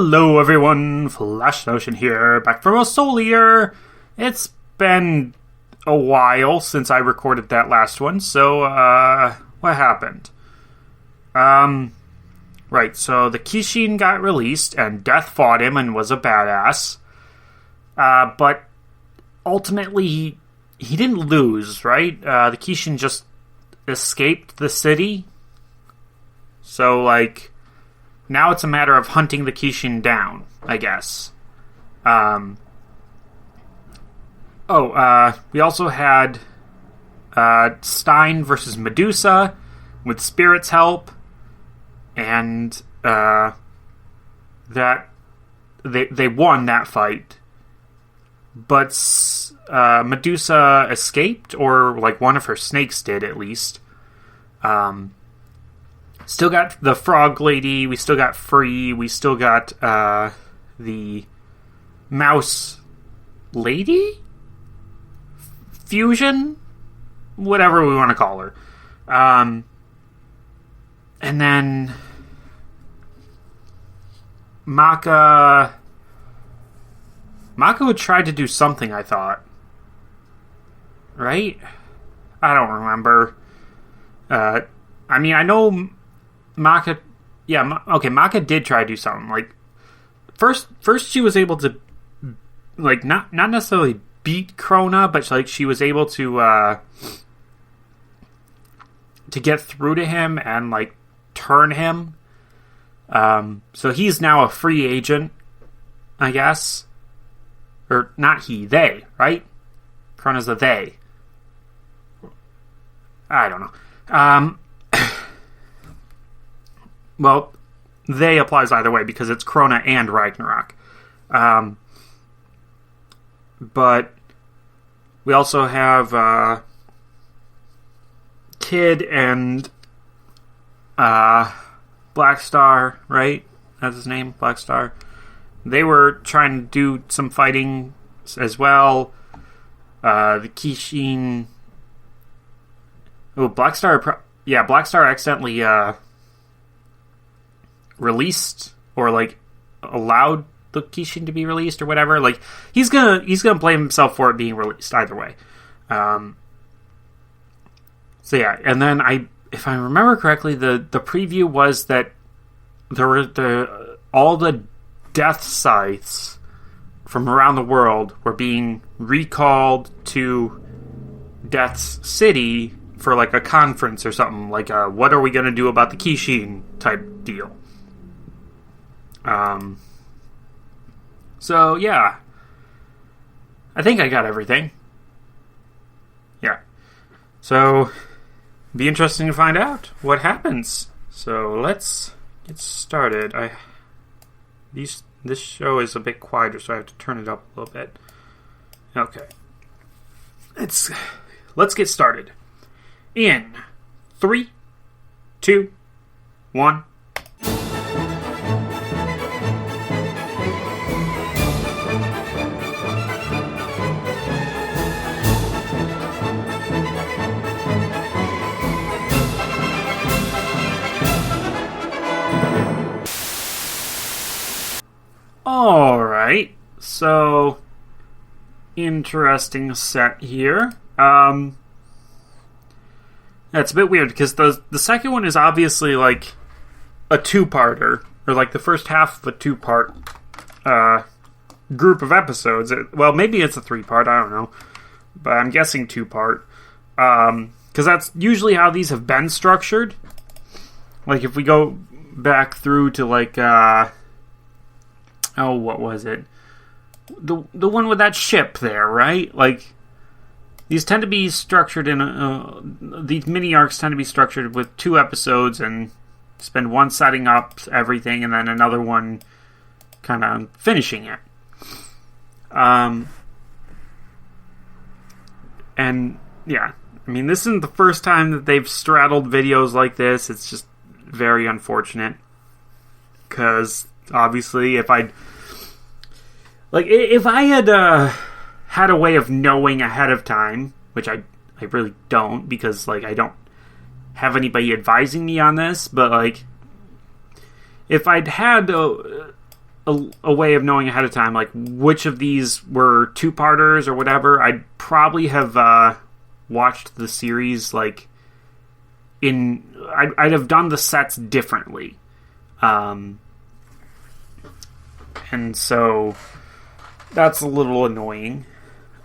Hello everyone, Flash Notion here, back from Osolier. It's been a while since I recorded that last one, so, what happened? Right, so the Kishin got released, and Death fought him and was a badass. But ultimately, he didn't lose, right? The Kishin just escaped the city. So, now it's a matter of hunting the Kishin down, I guess. We also had Stein versus Medusa with Spirit's help, and that they won that fight. But Medusa escaped, or one of her snakes did at least. Still got the Frog Lady, we still got Free, we still got the Mouse Lady? Fusion? Whatever we want to call her. And then Maka tried to do something, I thought. Right? I don't remember. I know Maka... Yeah, Maka did try to do something. First she was able to, not necessarily beat Krona, but, she was able to get through to him and, turn him. So he's now a free agent, I guess. Or, not he, they, right? Krona's a they. I don't know. Well, they applies either way because it's Krona and Ragnarok. But we also have Kid and Black Star, right? That's his name, Black Star. They were trying to do some fighting as well. The Kishin... Oh, Black Star... Black Star accidentally released, or allowed the Kishin to be released or whatever. He's gonna blame himself for it being released either way. And then if I remember correctly, the preview was that there were all the death scythes from around the world were being recalled to Death's City for a conference or something, what are we gonna do about the Kishin type deal. So yeah, I think I got everything. Yeah, so be interesting to find out what happens. So let's get started. This show is a bit quieter, so I have to turn it up a little bit. Okay, let's get started. In 3, 2, 1. Alright, so interesting set here. That's a bit weird because the second one is obviously a two-parter, or the first half of a two-part group of episodes. Well, maybe it's a three-part, I don't know, but I'm guessing two-part, because that's usually how these have been structured. If we go back through to what was it? The one with that ship there, right? These tend to be structured in... these mini-arcs tend to be structured with 2 episodes and spend one setting up everything and then another one kind of finishing it. And, yeah. This isn't the first time that they've straddled videos like this. It's just very unfortunate. Because, obviously, if I had had a way of knowing ahead of time, which I really don't, because I don't have anybody advising me on this, but if I'd had a way of knowing ahead of time, like, which of these were two-parters or whatever, I'd probably have watched the series, like, I'd have done the sets differently. And so that's a little annoying.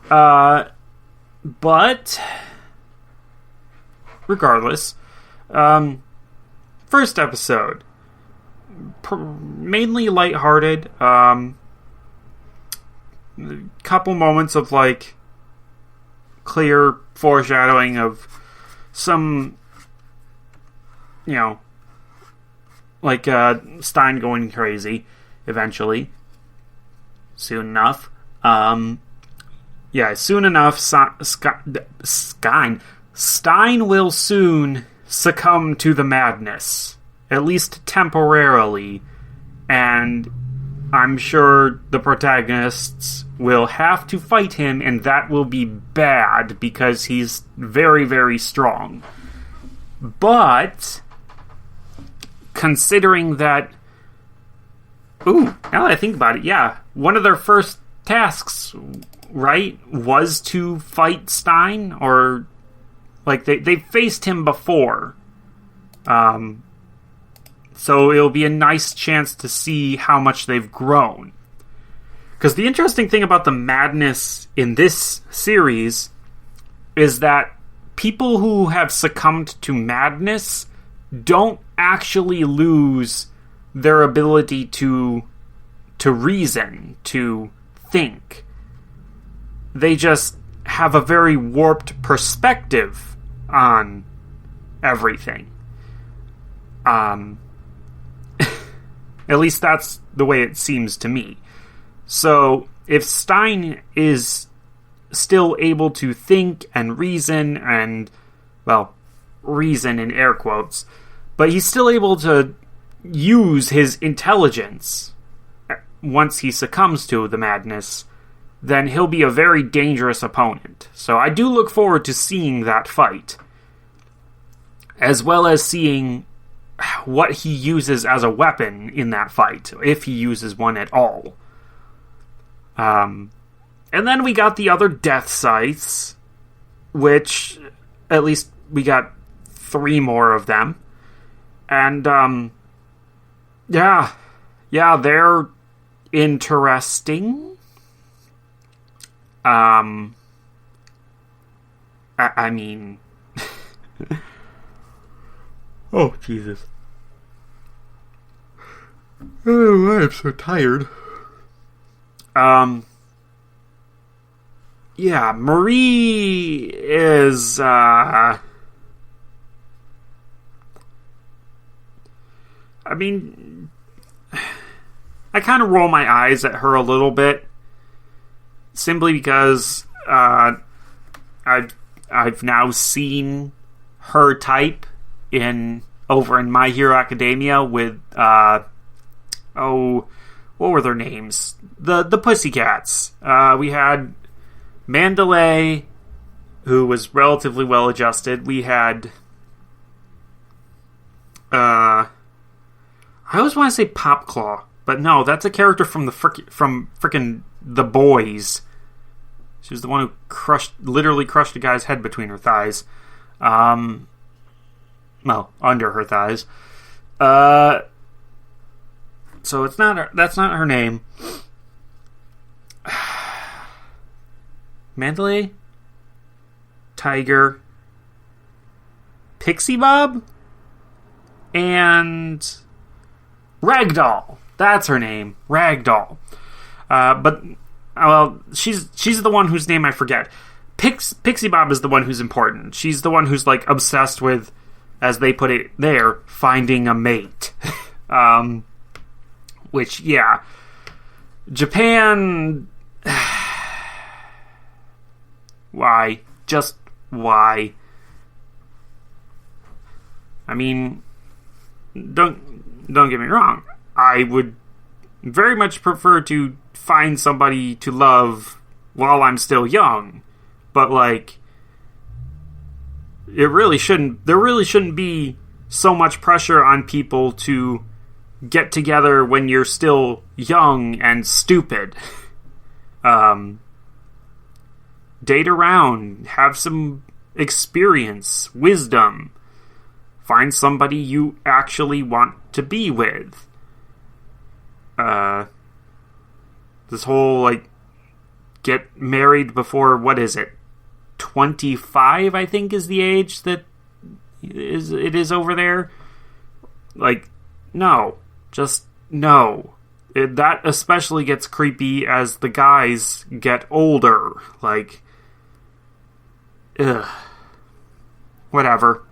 But regardless, first episode, mainly lighthearted. Couple moments of like clear foreshadowing of some, like Stein going crazy eventually. Soon enough. Soon enough, Stein will soon succumb to the madness, at least temporarily, and I'm sure the protagonists will have to fight him, and that will be bad because he's very, very strong. But considering that, now that I think about it, yeah, one of their first tasks, right, was to fight Stein, or like they faced him before. So it'll be a nice chance to see how much they've grown. Because the interesting thing about the madness in this series is that people who have succumbed to madness don't actually lose their ability to reason, to think. They just have a very warped perspective on everything. At least that's the way it seems to me. So, if Stein is still able to think and reason, and, well, reason in air quotes, but he's still able to use his intelligence once he succumbs to the madness, then he'll be a very dangerous opponent. So I do look forward to seeing that fight, as well as seeing what he uses as a weapon in that fight, if he uses one at all. And then we got the other death scythes, which at least we got 3 more of them. And, yeah, they're interesting. I mean... Oh, Jesus. Oh, I'm so tired. Yeah, Marie is, I mean, I kind of roll my eyes at her a little bit, simply because, I've now seen her type over in My Hero Academia with, what were their names? The Pussycats. We had Mandalay, who was relatively well adjusted. We had, I always want to say Popclaw, but no, that's a character from frickin' The Boys. She was the one who literally crushed a guy's head between her thighs. Well, under her thighs. So that's not her name. Mandalay, Tiger, Pixie Bob, and Ragdoll. That's her name, Ragdoll. But she's the one whose name I forget. Pixie Bob is the one who's important. She's the one who's like obsessed with, as they put it there, finding a mate. Which, yeah, Japan. Why? Just why? I mean, don't get me wrong. I would very much prefer to find somebody to love while I'm still young, but like, there really shouldn't be so much pressure on people to get together when you're still young and stupid. Date around, have some experience, wisdom. Find somebody you actually want to be with. This whole, like, get married before, what is it? 25, I think, is the age that it is over there. Like, no. Just no. That especially gets creepy as the guys get older. Like, ugh. Whatever.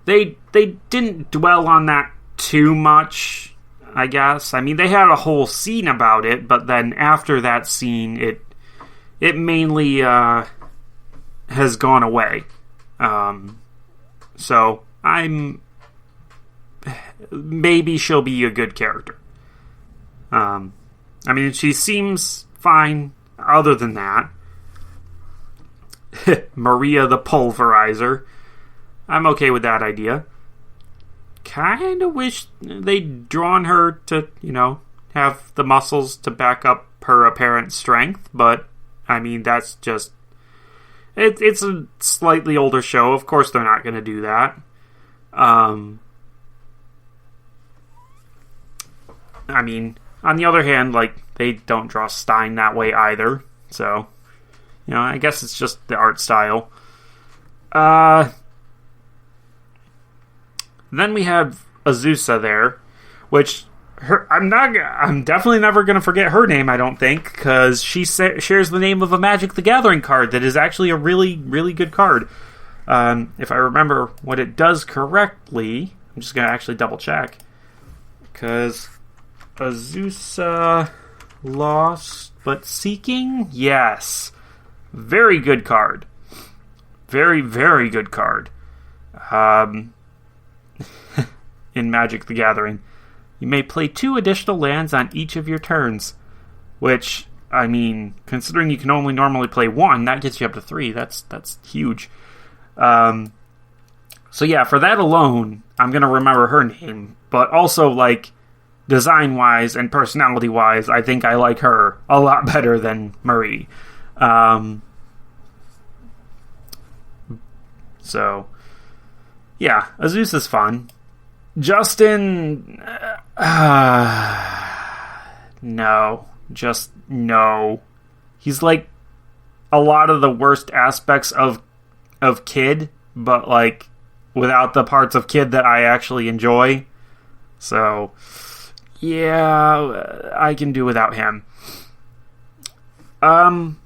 They didn't dwell on that too much, I guess. I mean, they had a whole scene about it, but then after that scene, it mainly has gone away. So maybe she'll be a good character. I mean, she seems fine other than that. Maria the Pulverizer. I'm okay with that idea. Kind of wish they'd drawn her to, have the muscles to back up her apparent strength, but, I mean, that's just... It's a slightly older show. Of course they're not going to do that. I mean, on the other hand, like, they don't draw Stein that way either, so, I guess it's just the art style. Then we have Azusa there, which I'm definitely never going to forget her name, I don't think, because she shares the name of a Magic the Gathering card that is actually a really, really good card. If I remember what it does correctly, I'm just going to actually double check, because Azusa Lost but Seeking? Yes. Very good card. Very, very good card. In Magic the Gathering. You may play 2 additional lands on each of your turns. Which, I mean, considering you can only normally play 1, that gets you up to 3. That's huge. So yeah, for that alone, I'm going to remember her name. But also, like, design-wise and personality-wise, I think I like her a lot better than Marie. So, yeah, Azusa's fun. Justin... no. Just no. He's like a lot of the worst aspects of Kid, but like without the parts of Kid that I actually enjoy. So, yeah, I can do without him. And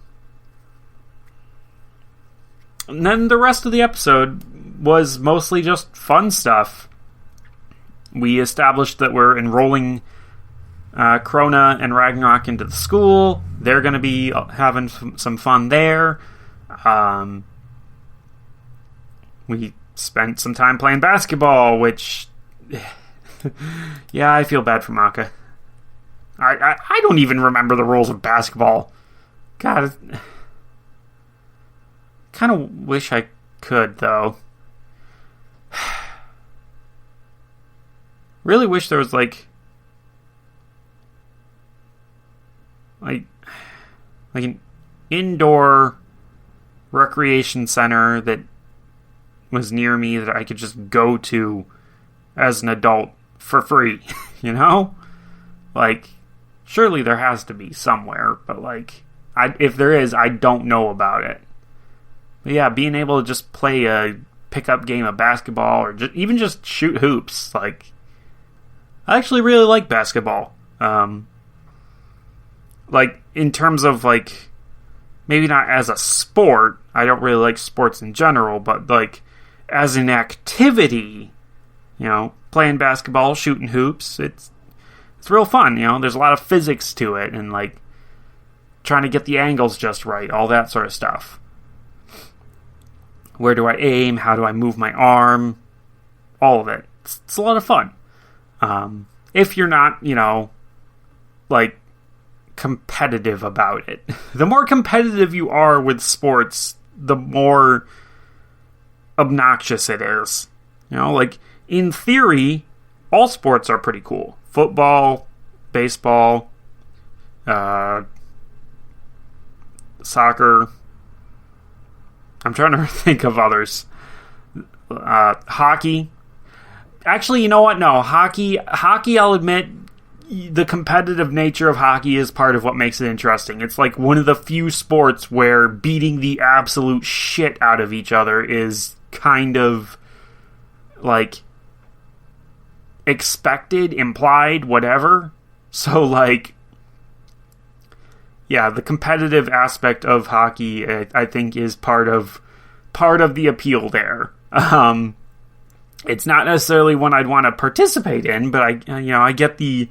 then the rest of the episode was mostly just fun stuff. We established that we're enrolling Krona and Ragnarok into the school. They're going to be having some fun there. We spent some time playing basketball, which... yeah, I feel bad for Maka. I don't even remember the rules of basketball. God, kind of wish I could, though. Really wish there was like an indoor recreation center that was near me that I could just go to as an adult for free, Like, surely there has to be somewhere, but like, if there is, I don't know about it. But yeah, being able to just play a pickup game of basketball or even just shoot hoops, like, I actually really like basketball. Like, in terms of, like, maybe not as a sport. I don't really like sports in general, but, like, as an activity, playing basketball, shooting hoops, it's real fun, There's a lot of physics to it, and, like, trying to get the angles just right, all that sort of stuff. Where do I aim? How do I move my arm? All of it. It's a lot of fun. If you're not, like, competitive about it. The more competitive you are with sports, the more obnoxious it is. Like, in theory, all sports are pretty cool. Football, baseball, soccer. I'm trying to think of others. Hockey. Actually, you know what? No, hockey, I'll admit, the competitive nature of hockey is part of what makes it interesting. It's like one of the few sports where beating the absolute shit out of each other is kind of like expected, implied, whatever. So like, yeah, the competitive aspect of hockey, I think, is part of the appeal there. It's not necessarily one I'd want to participate in, but I get the.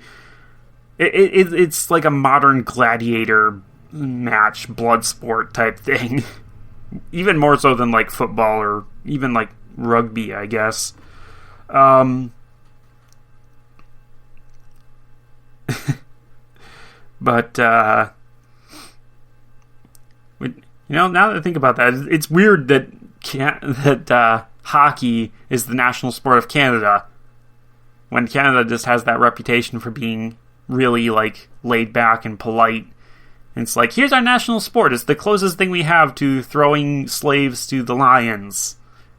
It's like a modern gladiator match, blood sport type thing. Even more so than like football or even like rugby, I guess. But now that I think about that, it's weird that hockey is the national sport of Canada, when Canada just has that reputation for being really like laid back and polite. And it's like, here's our national sport. It's the closest thing we have to throwing slaves to the lions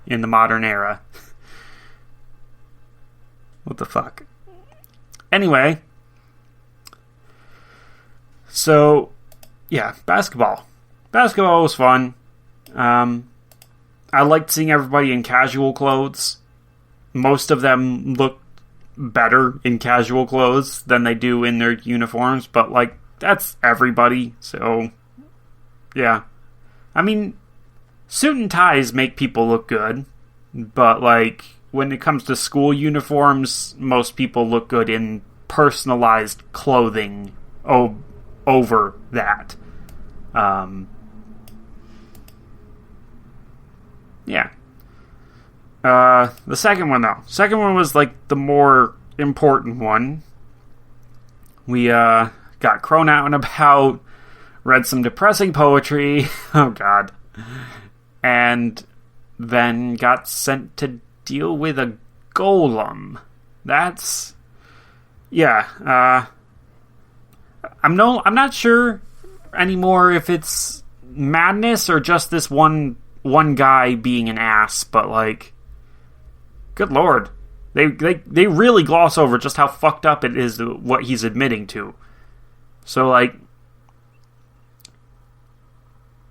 in the modern era. What the fuck? Anyway, so yeah, basketball. Basketball was fun. I liked seeing everybody in casual clothes. Most of them look better in casual clothes than they do in their uniforms, but like, that's everybody, so yeah. I mean, suit and ties make people look good, but like, when it comes to school uniforms, most people look good in personalized clothing over that. Yeah. The second one, though. Second one was, like, the more important one. We, got crown out and about, read some depressing poetry, oh god, and then got sent to deal with a golem. That's... yeah, I'm not sure anymore if it's madness or just this one guy being an ass, but like, good lord, they really gloss over just how fucked up it is, what he's admitting to. So like,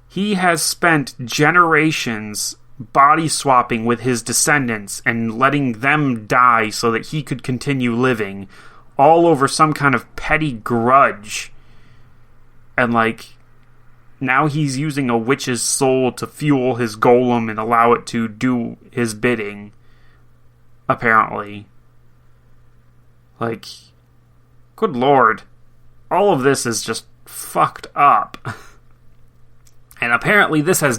he has spent generations body swapping with his descendants and letting them die so that he could continue living, all over some kind of petty grudge. And like, now he's using a witch's soul to fuel his golem and allow it to do his bidding, apparently. Like, good lord. All of this is just fucked up. And apparently this has...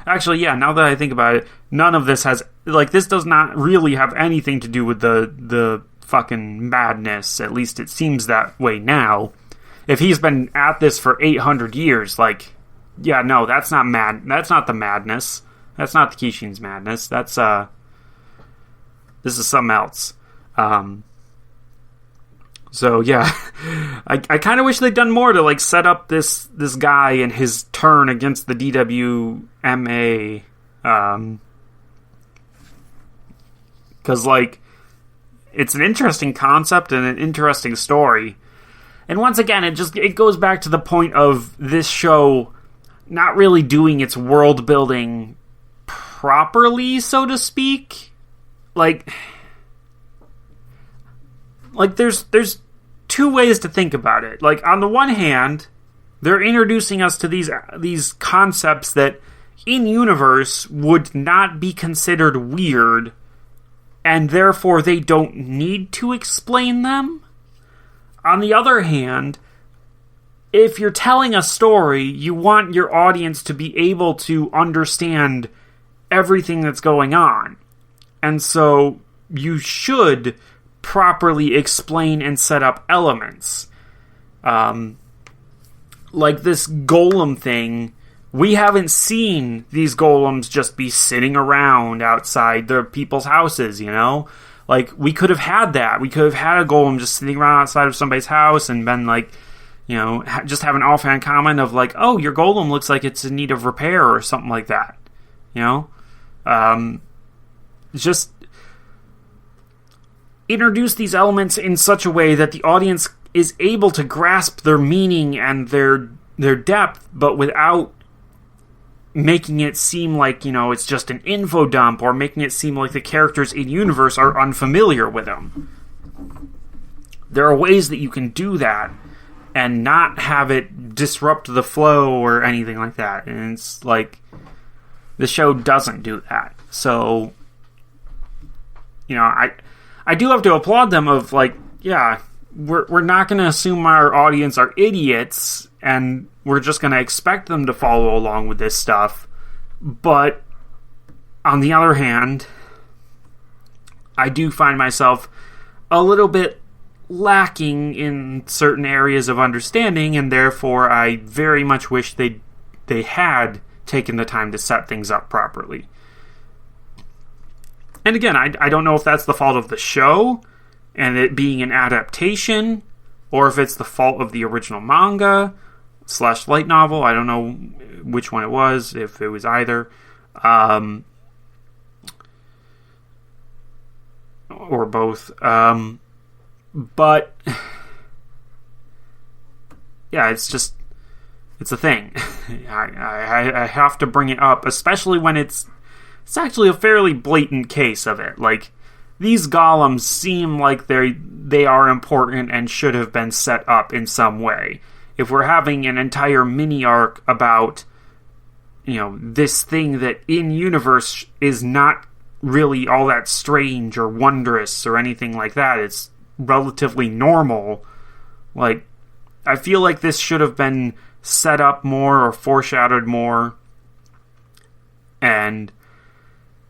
actually, yeah, now that I think about it, none of this has... like, this does not really have anything to do with the fucking madness. At least it seems that way now. If he's been at this for 800 years, like... yeah, no, that's not mad. That's not the madness. That's not the Kishin's madness. That's, this is something else. So, yeah. I kind of wish they'd done more to, like, set up this guy and his turn against the DWMA. Because, like, it's an interesting concept and an interesting story. And once again, it goes back to the point of this show not really doing its world building properly, so to speak. Like there's two ways to think about it. Like, on the one hand, they're introducing us to these concepts that in universe would not be considered weird, and therefore they don't need to explain them. On the other hand, if you're telling a story, you want your audience to be able to understand everything that's going on. And so you should properly explain and set up elements. Like this golem thing, we haven't seen these golems just be sitting around outside their people's houses, you know? Like, we could have had that. We could have had a golem just sitting around outside of somebody's house and been like, you know, just have an offhand comment of like, oh, your golem looks like it's in need of repair or something like that. You know? Just introduce these elements in such a way that the audience is able to grasp their meaning and their depth, but without making it seem like, you know, it's just an info dump, or making it seem like the characters in universe are unfamiliar with them. There are ways that you can do that and not have it disrupt the flow or anything like that. And it's like, the show doesn't do that. So, you know, I do have to applaud them of like, yeah, we're not going to assume our audience are idiots and we're just going to expect them to follow along with this stuff. But on the other hand, I do find myself a little bit lacking in certain areas of understanding, and therefore I very much wish they had taken the time to set things up properly. And again, I don't know if that's the fault of the show and it being an adaptation, or if it's the fault of the original manga / light novel. I don't know which one it was, if it was either. Or both. But yeah, it's a thing. I have to bring it up, especially when it's actually a fairly blatant case of it. Like, these golems seem like they are important and should have been set up in some way. If we're having an entire mini arc about, you know, this thing that in universe is not really all that strange or wondrous or anything like that, it's relatively normal. Like, I feel like this should have been set up more or foreshadowed more. And,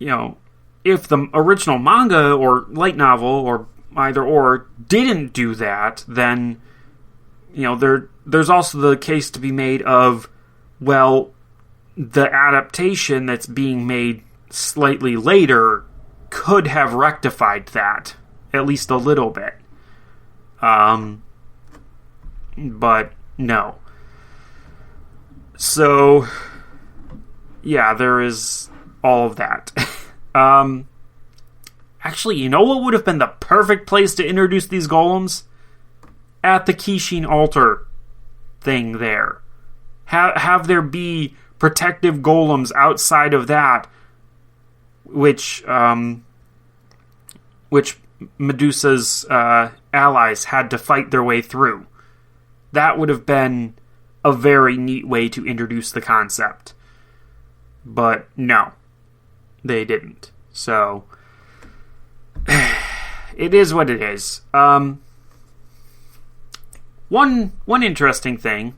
you know, if the original manga or light novel or either or didn't do that, then, you know, there's also the case to be made of, well, the adaptation that's being made slightly later could have rectified that, at least a little bit. But no. So, yeah, there is all of that. Actually, you know what would have been the perfect place to introduce these golems? At the Kishin altar thing there. Have there be protective golems outside of that, which Medusa's allies had to fight their way through. That would have been a very neat way to introduce the concept. But no, they didn't. So, it is what it is. One interesting thing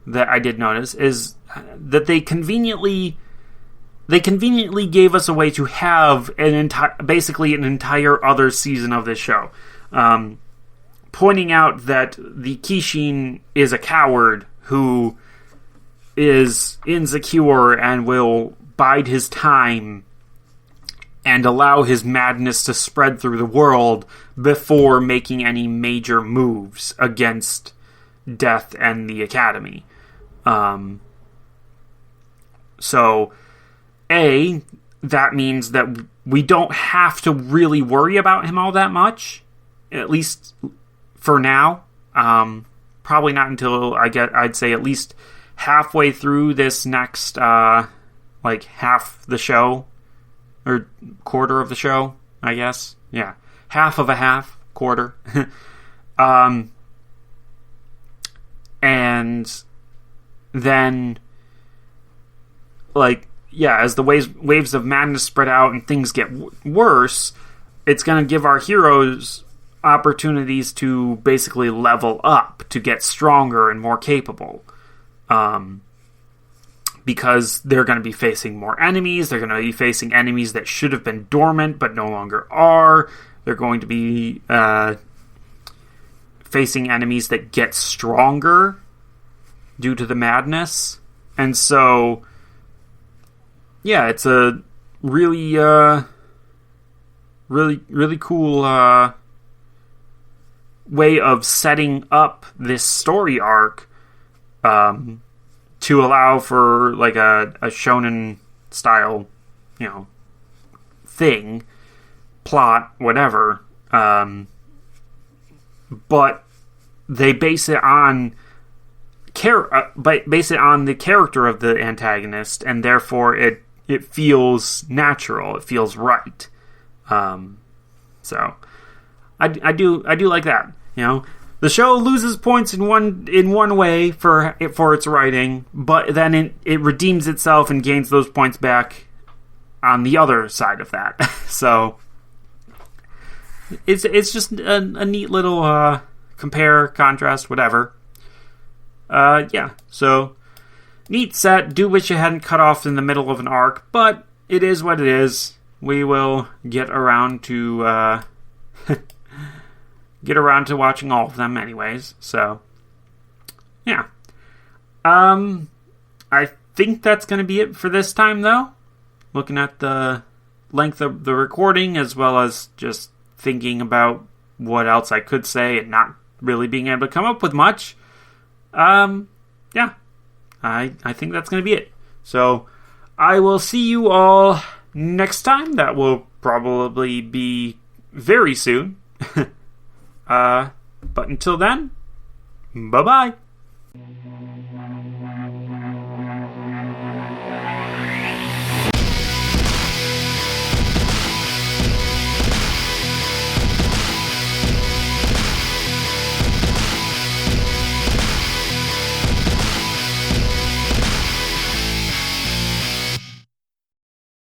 that I did notice is that they conveniently gave us a way to have basically an entire other season of this show. Pointing out that the Kishin is a coward who is insecure and will bide his time and allow his madness to spread through the world before making any major moves against Death and the Academy. So, that means that we don't have to really worry about him all that much, at least for now. Probably not until I'd say at least halfway through this next, like half the show, or quarter of the show, I guess. Yeah, half of a half, quarter. And then, like, yeah, as the waves of madness spread out and things get worse, it's going to give our heroes opportunities to basically level up, to get stronger and more capable. Because they're going to be facing more enemies. They're going to be facing enemies that should have been dormant but no longer are. They're going to be facing enemies that get stronger due to the madness. And so, yeah, it's a really really, really cool way of setting up this story arc to allow for like a shonen style, thing, plot, whatever. But they base it on the character of the antagonist, and therefore it feels natural. It feels right. So I do like that. The show loses points in one way for its writing, but then it redeems itself and gains those points back on the other side of that. So it's just a neat little compare, contrast, whatever. Yeah. So neat set. Do wish you hadn't cut off in the middle of an arc, but it is what it is. We will get around to watching all of them anyways. So yeah. I think that's going to be it for this time, though. Looking at the length of the recording, as well as just thinking about what else I could say and not really being able to come up with much. Yeah. I think that's going to be it. So I will see you all next time. That will probably be very soon. But until then, bye-bye.